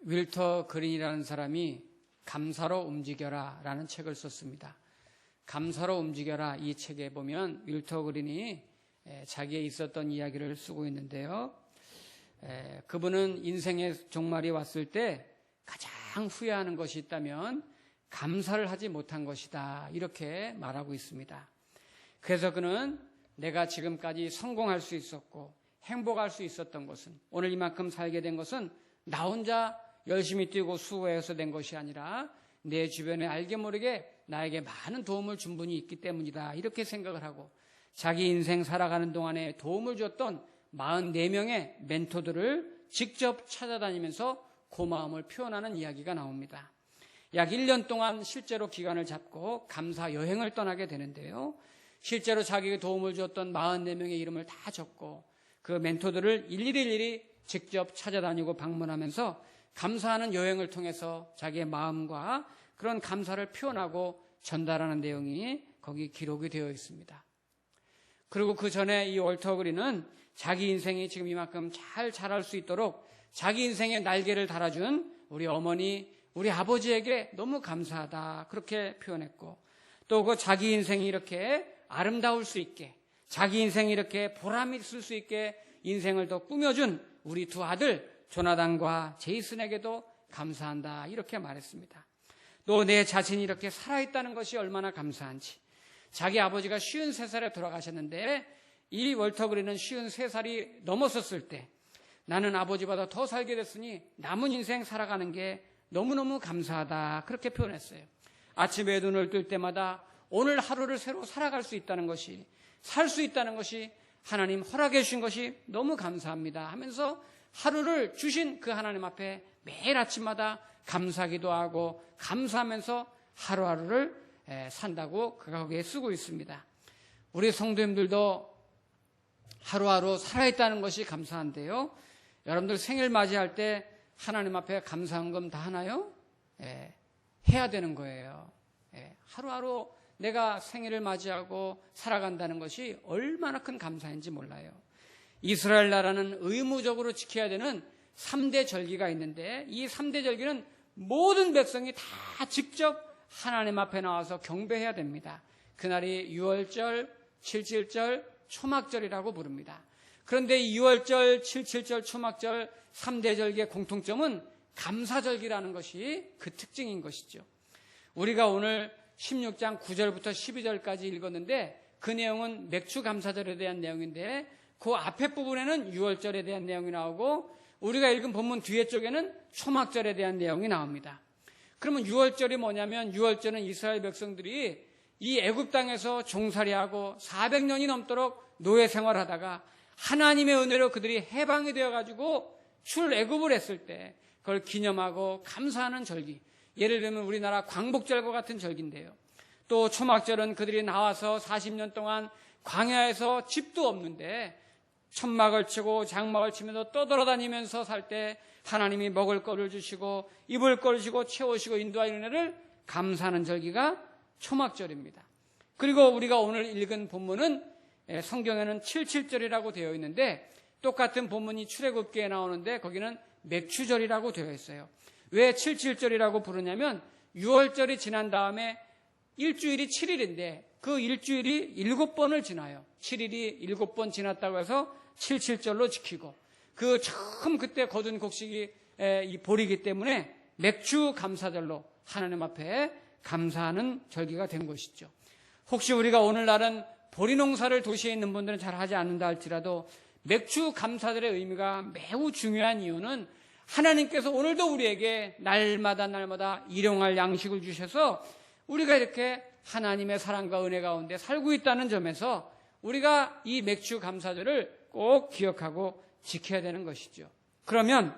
윌터 그린이라는 사람이 감사로 움직여라 라는 책을 썼습니다. 감사로 움직여라 이 책에 보면 윌터 그린이 자기에 있었던 이야기를 쓰고 있는데요. 그분은 인생의 종말이 왔을 때 가장 후회하는 것이 있다면 감사를 하지 못한 것이다 이렇게 말하고 있습니다. 그래서 그는 내가 지금까지 성공할 수 있었고 행복할 수 있었던 것은, 오늘 이만큼 살게 된 것은 나 혼자 열심히 뛰고 수고해서 된 것이 아니라 내 주변에 알게 모르게 나에게 많은 도움을 준 분이 있기 때문이다 이렇게 생각을 하고, 자기 인생 살아가는 동안에 도움을 줬던 44명의 멘토들을 직접 찾아다니면서 고마움을 표현하는 이야기가 나옵니다. 약 1년 동안 실제로 기간을 잡고 감사 여행을 떠나게 되는데요. 실제로 자기에게 도움을 줬던 44명의 이름을 다 적고 그 멘토들을 일일이 직접 찾아다니고 방문하면서 감사하는 여행을 통해서 자기의 마음과 그런 감사를 표현하고 전달하는 내용이 거기 기록이 되어 있습니다. 그리고 그 전에 이 월터 그린은 자기 인생이 지금 이만큼 잘 자랄 수 있도록 자기 인생의 날개를 달아준 우리 어머니, 우리 아버지에게 너무 감사하다 그렇게 표현했고, 또 그 자기 인생이 이렇게 아름다울 수 있게, 자기 인생이 이렇게 보람 있을 수 있게 인생을 더 꾸며준 우리 두 아들 조나단과 제이슨에게도 감사한다 이렇게 말했습니다. 또 내 자신이 이렇게 살아있다는 것이 얼마나 감사한지. 자기 아버지가 53살에 돌아가셨는데 이 월터 그린은 53살이 넘었었을 때 나는 아버지보다 더 살게 됐으니 남은 인생 살아가는 게 너무너무 감사하다 그렇게 표현했어요. 아침에 눈을 뜰 때마다 오늘 하루를 새로 살아갈 수 있다는 것이, 살 수 있다는 것이 하나님 허락해 주신 것이 너무 감사합니다 하면서 하루를 주신 그 하나님 앞에 매일 아침마다 감사기도 하고 감사하면서 하루하루를 산다고 거기에 쓰고 있습니다. 우리 성도님들도 하루하루 살아있다는 것이 감사한데요. 여러분들 생일 맞이할 때 하나님 앞에 감사헌금 다 하나요? 해야 되는 거예요. 하루하루 내가 생일을 맞이하고 살아간다는 것이 얼마나 큰 감사인지 몰라요. 이스라엘 나라는 의무적으로 지켜야 되는 3대 절기가 있는데 이 3대 절기는 모든 백성이 다 직접 하나님 앞에 나와서 경배해야 됩니다. 그날이 유월절, 칠칠절, 초막절이라고 부릅니다. 그런데 이 유월절, 칠칠절, 초막절 3대 절기의 공통점은 감사절기라는 것이 그 특징인 것이죠. 우리가 오늘 16장 9절부터 12절까지 읽었는데 그 내용은 맥주 감사절에 대한 내용인데 그 앞에 부분에는 유월절에 대한 내용이 나오고 우리가 읽은 본문 뒤에 쪽에는 초막절에 대한 내용이 나옵니다. 그러면 유월절이 뭐냐면 유월절은 이스라엘 백성들이 이 애굽 땅에서 종살이하고 400년이 넘도록 노예 생활하다가 하나님의 은혜로 그들이 해방이 되어가지고 출애굽을 했을 때 그걸 기념하고 감사하는 절기. 예를 들면 우리나라 광복절과 같은 절기인데요. 또 초막절은 그들이 나와서 40년 동안 광야에서 집도 없는데 천막을 치고 장막을 치면서 떠돌아다니면서 살 때 하나님이 먹을 거를 주시고 입을 거를 주시고 채우시고 인도하는 은혜를 감사하는 절기가 초막절입니다. 그리고 우리가 오늘 읽은 본문은 성경에는 77절이라고 되어 있는데 똑같은 본문이 출애굽기에 나오는데 거기는 맥추절이라고 되어 있어요. 왜 77절이라고 부르냐면 6월절이 지난 다음에 일주일이 7일인데 그 일주일이 7번을 지나요. 7일이 7번 지났다고 해서 77절로 지키고 그 처음 그때 거둔 곡식이 이 보리기 때문에 맥주 감사절로 하나님 앞에 감사하는 절기가 된 것이죠. 혹시 우리가 오늘날은 보리 농사를 도시에 있는 분들은 잘 하지 않는다 할지라도 맥주 감사절의 의미가 매우 중요한 이유는 하나님께서 오늘도 우리에게 날마다 일용할 양식을 주셔서 우리가 이렇게 하나님의 사랑과 은혜 가운데 살고 있다는 점에서 우리가 이 맥주 감사절을 꼭 기억하고 지켜야 되는 것이죠. 그러면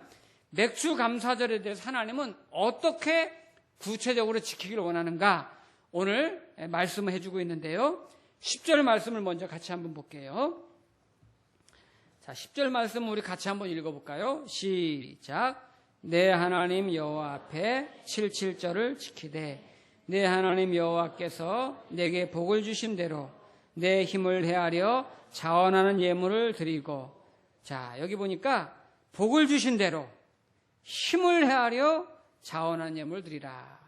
맥주 감사절에 대해서 하나님은 어떻게 구체적으로 지키기를 원하는가 오늘 말씀을 해주고 있는데요. 10절 말씀을 먼저 같이 한번 볼게요. 자, 10절 말씀 우리 같이 한번 읽어볼까요? 시작. 내 하나님 여호와 앞에 77절을 지키되 내 하나님 여호와께서 내게 복을 주신 대로 내 힘을 헤아려 자원하는 예물을 드리고. 자, 여기 보니까 복을 주신 대로 힘을 헤아려 자원한 예물 드리라.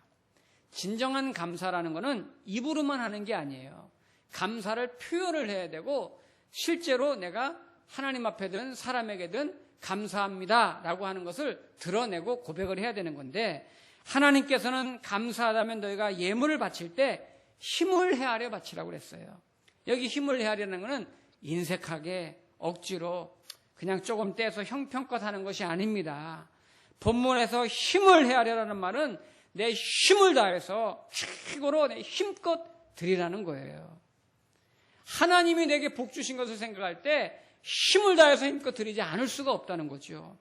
진정한 감사라는 것은 입으로만 하는 게 아니에요. 감사를 표현을 해야 되고 실제로 내가 하나님 앞에든 사람에게든 감사합니다 라고 하는 것을 드러내고 고백을 해야 되는 건데, 하나님께서는 감사하다면 너희가 예물을 바칠 때 힘을 헤아려 바치라고 그랬어요. 여기 힘을 헤아리는 것은 인색하게 억지로 그냥 조금 떼서 형편껏 하는 것이 아닙니다. 본문에서 힘을 헤아려라는 말은 내 힘을 다해서 최고로 내 힘껏 드리라는 거예요. 하나님이 내게 복 주신 것을 생각할 때 힘을 다해서 힘껏 드리지 않을 수가 없다는 거죠.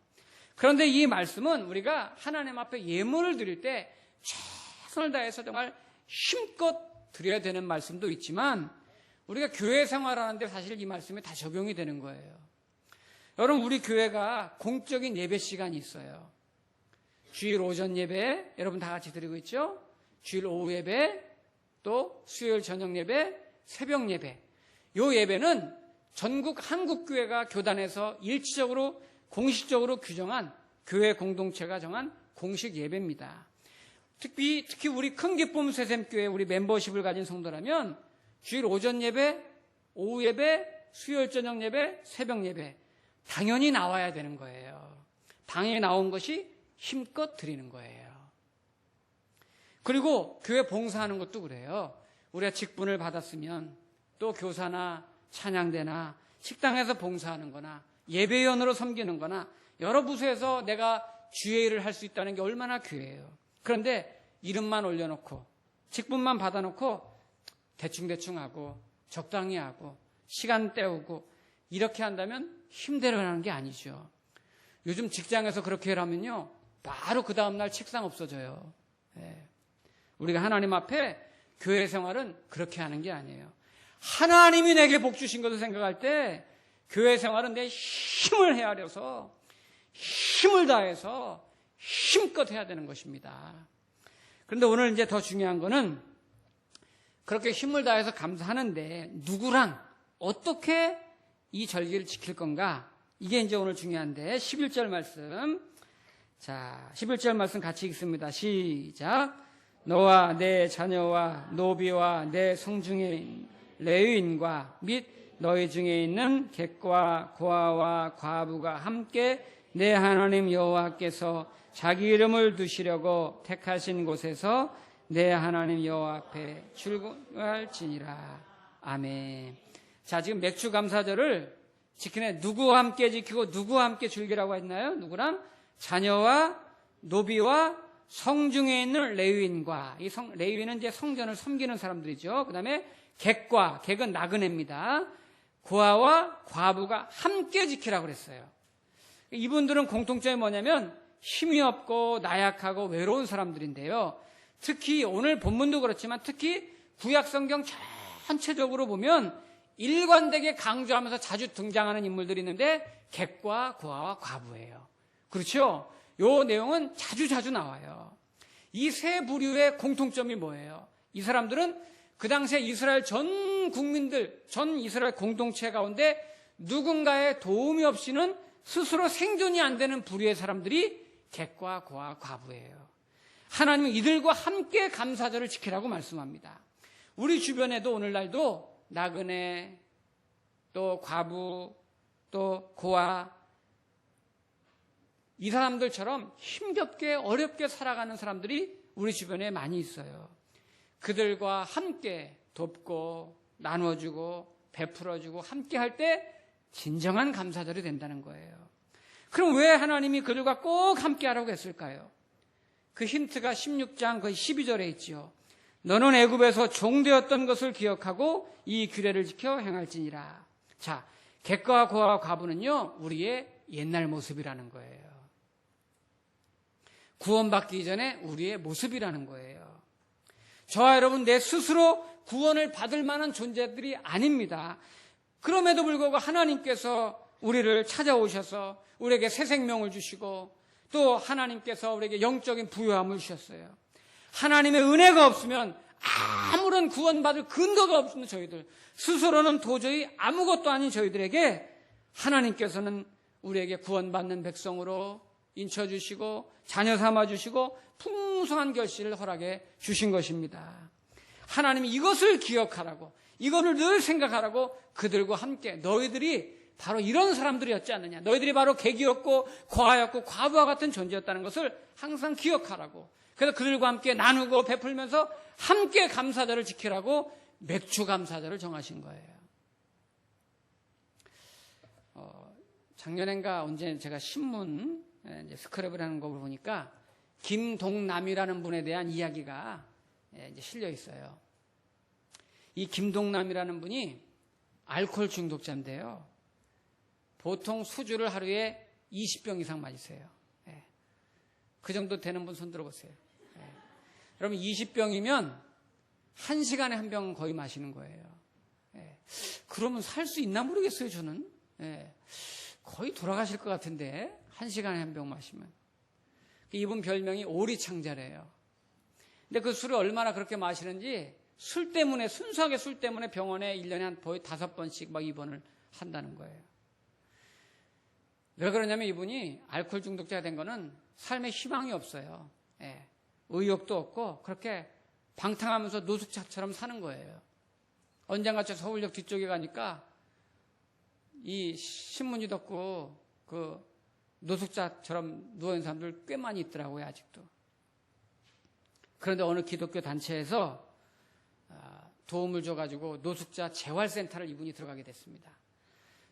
그런데 이 말씀은 우리가 하나님 앞에 예물을 드릴 때 최선을 다해서 정말 힘껏 드려야 되는 말씀도 있지만, 우리가 교회 생활하는데 사실 이 말씀이 다 적용이 되는 거예요. 여러분, 우리 교회가 공적인 예배 시간이 있어요. 주일 오전 예배 여러분 다 같이 드리고 있죠. 주일 오후 예배, 또 수요일 저녁 예배, 새벽 예배. 이 예배는 전국 한국교회가 교단에서 일치적으로 공식적으로 규정한 교회 공동체가 정한 공식 예배입니다. 특히 우리 큰 기쁨 새샘교회 우리 멤버십을 가진 성도라면 주일 오전 예배, 오후 예배, 수요일 저녁 예배, 새벽 예배 당연히 나와야 되는 거예요. 방에 나온 것이 힘껏 드리는 거예요. 그리고 교회 봉사하는 것도 그래요. 우리가 직분을 받았으면 또 교사나 찬양대나 식당에서 봉사하는 거나 예배위원으로 섬기는 거나 여러 부서에서 내가 주의 일을 할 수 있다는 게 얼마나 귀해요. 그런데 이름만 올려놓고 직분만 받아놓고 대충대충 하고 적당히 하고 시간 때우고 이렇게 한다면 힘대로 하는 게 아니죠. 요즘 직장에서 그렇게 하면요 바로 그 다음날 책상 없어져요. 우리가 하나님 앞에 교회 생활은 그렇게 하는 게 아니에요. 하나님이 내게 복 주신 것을 생각할 때 교회 생활은 내 힘을 헤아려서 힘을 다해서 힘껏 해야 되는 것입니다. 그런데 오늘 이제 더 중요한 거는 그렇게 힘을 다해서 감사하는데 누구랑 어떻게 이 절기를 지킬 건가? 이게 이제 오늘 중요한데 11절 말씀. 자, 11절 말씀 같이 읽습니다. 시작. 너와 내 자녀와 노비와 내 성중에 레위인과 및 너희 중에 있는 객과 고아와 과부가 함께 내 하나님 여호와께서 자기 이름을 두시려고 택하신 곳에서 내 하나님 여호와 앞에 출근할지니라. 아멘. 자, 지금 맥주 감사절을 지키네 누구와 함께 지키고 누구와 함께 즐기라고 했나요? 누구랑? 자녀와 노비와 성중에 있는 레위인과, 이 레위인은 이제 성전을 섬기는 사람들이죠. 그 다음에 객은 나그네입니다. 고아와 과부가 함께 지키라고 그랬어요. 이분들은 공통점이 뭐냐면 힘이 없고 나약하고 외로운 사람들인데요. 특히 오늘 본문도 그렇지만 특히 구약성경 전체적으로 보면 일관되게 강조하면서 자주 등장하는 인물들이 있는데 객과 고아와 과부예요. 그렇죠? 이 내용은 자주 나와요. 이 세 부류의 공통점이 뭐예요? 이 사람들은 그 당시에 이스라엘 전 국민들, 전 이스라엘 공동체 가운데 누군가의 도움이 없이는 스스로 생존이 안 되는 부류의 사람들이 객과 고아 과부예요. 하나님은 이들과 함께 감사절을 지키라고 말씀합니다. 우리 주변에도 오늘날도 나그네, 또 과부, 또 고아, 이 사람들처럼 힘겹게 어렵게 살아가는 사람들이 우리 주변에 많이 있어요. 그들과 함께 돕고 나눠주고 베풀어주고 함께 할 때 진정한 감사절이 된다는 거예요. 그럼 왜 하나님이 그들과 꼭 함께 하라고 했을까요? 그 힌트가 16장 거의 12절에 있지요. 너는 애굽에서 종되었던 것을 기억하고 이 규례를 지켜 행할지니라. 자, 객과 고아와 과부는요 우리의 옛날 모습이라는 거예요. 구원받기 전에 우리의 모습이라는 거예요. 저와 여러분 내 스스로 구원을 받을 만한 존재들이 아닙니다. 그럼에도 불구하고 하나님께서 우리를 찾아오셔서 우리에게 새 생명을 주시고 또 하나님께서 우리에게 영적인 부요함을 주셨어요. 하나님의 은혜가 없으면 아무런 구원받을 근거가 없는 저희들, 스스로는 도저히 아무것도 아닌 저희들에게 하나님께서는 우리에게 구원받는 백성으로 인쳐주시고 자녀 삼아주시고 풍성한 결실을 허락해 주신 것입니다. 하나님이 이것을 기억하라고, 이거를 늘 생각하라고 그들과 함께, 너희들이 바로 이런 사람들이었지 않느냐, 너희들이 바로 객이었고 과하였고 과부와 같은 존재였다는 것을 항상 기억하라고, 그래서 그들과 함께 나누고 베풀면서 함께 감사절을 지키라고 맥주 감사절을 정하신 거예요. 작년인가 언제 제가 신문 이제 스크랩을 하는 거 보니까 김동남이라는 분에 대한 이야기가 이제 실려 있어요. 이 김동남이라는 분이 알코올 중독자인데요. 보통 수주를 하루에 20병 이상 마시세요. 그 정도 되는 분 손 들어보세요. 여러분 20병이면 1시간에 한 병은 거의 마시는 거예요. 그러면 살 수 있나 모르겠어요, 저는. 거의 돌아가실 것 같은데 1시간에 한 병 마시면. 이분 별명이 오리창자래요. 근데 그 술을 얼마나 그렇게 마시는지 술 때문에, 순수하게 술 때문에 병원에 1년에 한 거의 5번씩 막 입원을 한다는 거예요. 왜 그러냐면 이분이 알코올 중독자가 된 거는 삶에 희망이 없어요. 의욕도 없고 그렇게 방탕하면서 노숙자처럼 사는 거예요. 언젠가 저 서울역 뒤쪽에 가니까 이 신문지 덮고 그 노숙자처럼 누워있는 사람들 꽤 많이 있더라고요, 아직도. 그런데 어느 기독교 단체에서 도움을 줘가지고 노숙자 재활센터를 이분이 들어가게 됐습니다.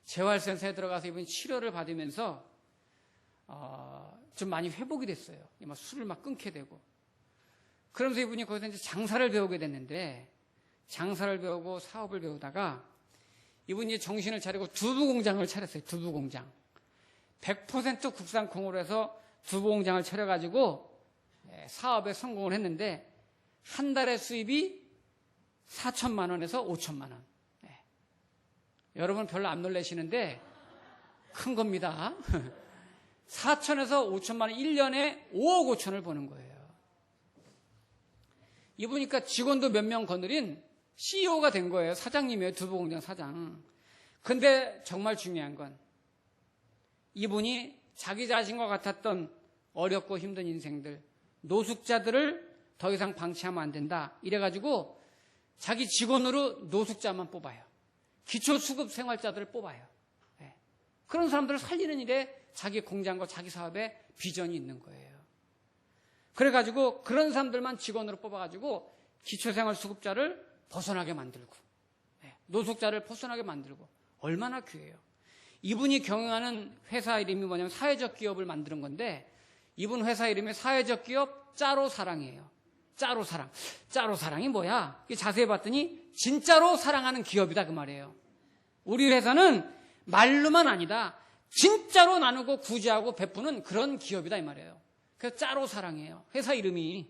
재활센터에 들어가서 이분이 치료를 받으면서 좀 많이 회복이 됐어요. 막 술을 막 끊게 되고. 그러면서 이분이 거기서 이제 장사를 배우게 됐는데, 장사를 배우고 사업을 배우다가 이분이 정신을 차리고 두부 공장을 차렸어요. 두부 공장. 100% 국산 콩으로 해서 두부 공장을 차려가지고 사업에 성공을 했는데 한 달에 수입이 4천만 원에서 5천만 원. 여러분 별로 안 놀라시는데 큰 겁니다. 4천에서 5천만 원, 1년에 5억 5천을 버는 거예요. 이보니까 직원도 몇 명 거느린 CEO가 된 거예요. 사장님이에요. 두부공장 사장. 근데 정말 중요한 건 이분이 자기 자신과 같았던 어렵고 힘든 인생들, 노숙자들을 더 이상 방치하면 안 된다. 이래가지고 자기 직원으로 노숙자만 뽑아요. 기초수급 생활자들을 뽑아요. 그런 사람들을 살리는 일에 자기 공장과 자기 사업에 비전이 있는 거예요. 그래가지고 그런 사람들만 직원으로 뽑아가지고 기초생활수급자를 벗어나게 만들고, 노숙자를 벗어나게 만들고, 얼마나 귀해요. 이분이 경영하는 회사 이름이 뭐냐면 사회적 기업을 만드는 건데, 이분 회사 이름이 사회적 기업 짜로사랑이에요. 짜로사랑. 짜로사랑이 뭐야? 자세히 봤더니 진짜로 사랑하는 기업이다 그 말이에요. 우리 회사는 말로만 아니다, 진짜로 나누고 구제하고 베푸는 그런 기업이다 이 말이에요. 그래서 짜로사랑이에요. 회사 이름이.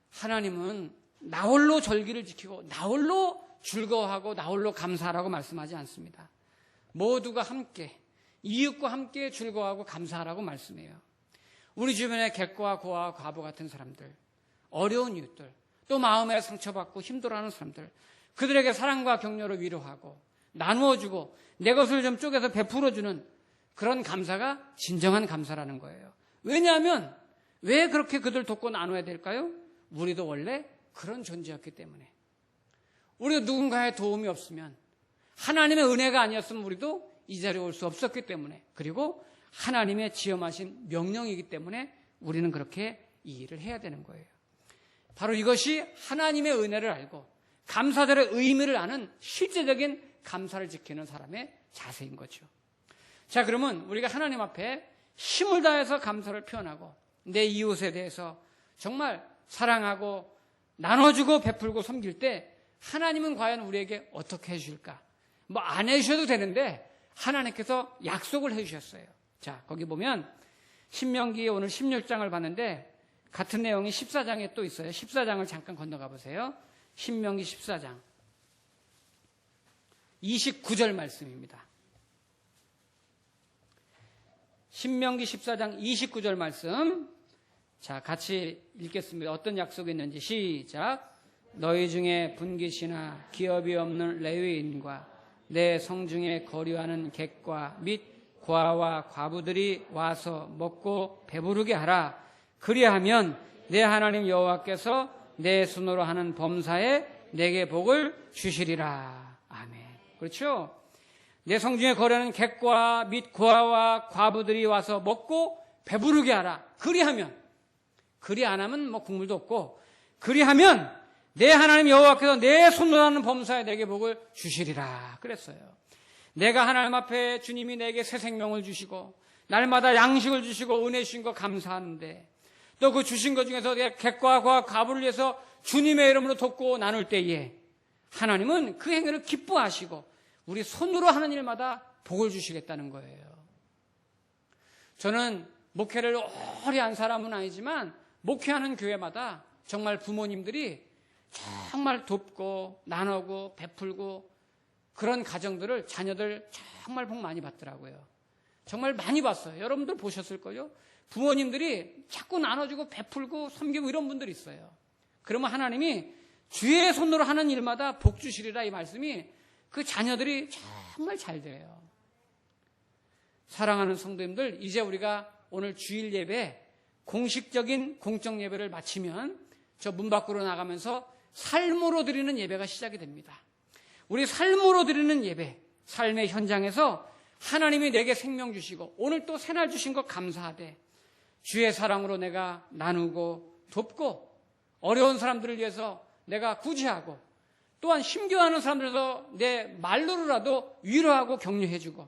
하나님은 나홀로 절기를 지키고 나홀로 즐거워하고 나홀로 감사하라고 말씀하지 않습니다. 모두가 함께, 이웃과 함께 즐거워하고 감사하라고 말씀해요. 우리 주변에 객과 고아와 과부 같은 사람들, 어려운 이웃들, 또 마음에 상처받고 힘들어하는 사람들, 그들에게 사랑과 격려를 위로하고 나누어주고 내 것을 좀 쪼개서 베풀어주는 그런 감사가 진정한 감사라는 거예요. 왜냐하면 왜 그렇게 그들 돕고 나눠야 될까요? 우리도 원래 그런 존재였기 때문에. 우리도 누군가의 도움이 없으면, 하나님의 은혜가 아니었으면 우리도 이 자리에 올 수 없었기 때문에, 그리고 하나님의 지엄하신 명령이기 때문에 우리는 그렇게 이 일을 해야 되는 거예요. 바로 이것이 하나님의 은혜를 알고 감사절의 의미를 아는 실제적인 감사를 지키는 사람의 자세인 거죠. 자, 그러면 우리가 하나님 앞에 힘을 다해서 감사를 표현하고 내 이웃에 대해서 정말 사랑하고 나눠주고 베풀고 섬길 때 하나님은 과연 우리에게 어떻게 해주실까? 뭐 안 해주셔도 되는데 하나님께서 약속을 해주셨어요. 자, 거기 보면 신명기 오늘 16장을 봤는데 같은 내용이 14장에 또 있어요. 14장을 잠깐 건너가 보세요. 신명기 14장 29절 말씀입니다. 신명기 14장 29절 말씀. 자, 같이 읽겠습니다. 어떤 약속이 있는지 시작. 너희 중에 분깃이나 기업이 없는 레위인과 내 성중에 거류하는 객과 및 고아와 과부들이 와서 먹고 배부르게 하라. 그리하면 내 하나님 여호와께서 내 손으로 하는 범사에 내게 복을 주시리라. 아멘. 그렇죠? 내 성중에 거래하는 객과 및 고아와 과부들이 와서 먹고 배부르게 하라. 그리하면, 그리 안 하면 뭐 국물도 없고, 그리하면 내 하나님 여호와께서 내 손으로 하는 범사에 내게 복을 주시리라. 그랬어요. 내가 하나님 앞에 주님이 내게 새 생명을 주시고 날마다 양식을 주시고 은혜 주신 거 감사하는데, 또 그 주신 것 중에서 내가 객과 과부를 위해서 주님의 이름으로 돕고 나눌 때에 하나님은 그 행위를 기뻐하시고 우리 손으로 하는 일마다 복을 주시겠다는 거예요. 저는 목회를 오래 한 사람은 아니지만 목회하는 교회마다 정말 부모님들이 정말 돕고 나누고 베풀고 그런 가정들을 자녀들 정말 복 많이 받더라고요. 정말 많이 봤어요. 여러분들 보셨을 거요. 부모님들이 자꾸 나눠주고 베풀고 섬기고 이런 분들이 있어요. 그러면 하나님이 주의 손으로 하는 일마다 복 주시리라, 이 말씀이 그 자녀들이 정말 잘 돼요. 사랑하는 성도님들, 이제 우리가 오늘 주일 예배 공식적인 공적 예배를 마치면 저 문 밖으로 나가면서 삶으로 드리는 예배가 시작이 됩니다. 우리 삶으로 드리는 예배, 삶의 현장에서 하나님이 내게 생명 주시고 오늘 또 새날 주신 것 감사하되 주의 사랑으로 내가 나누고 돕고 어려운 사람들을 위해서 내가 구제하고 또한 힘겨워하는 사람들에서 내 말로라도 위로하고 격려해주고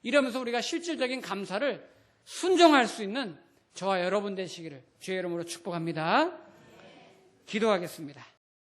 이러면서 우리가 실질적인 감사를 순종할 수 있는 저와 여러분 되시기를 주의 이름으로 축복합니다. 기도하겠습니다.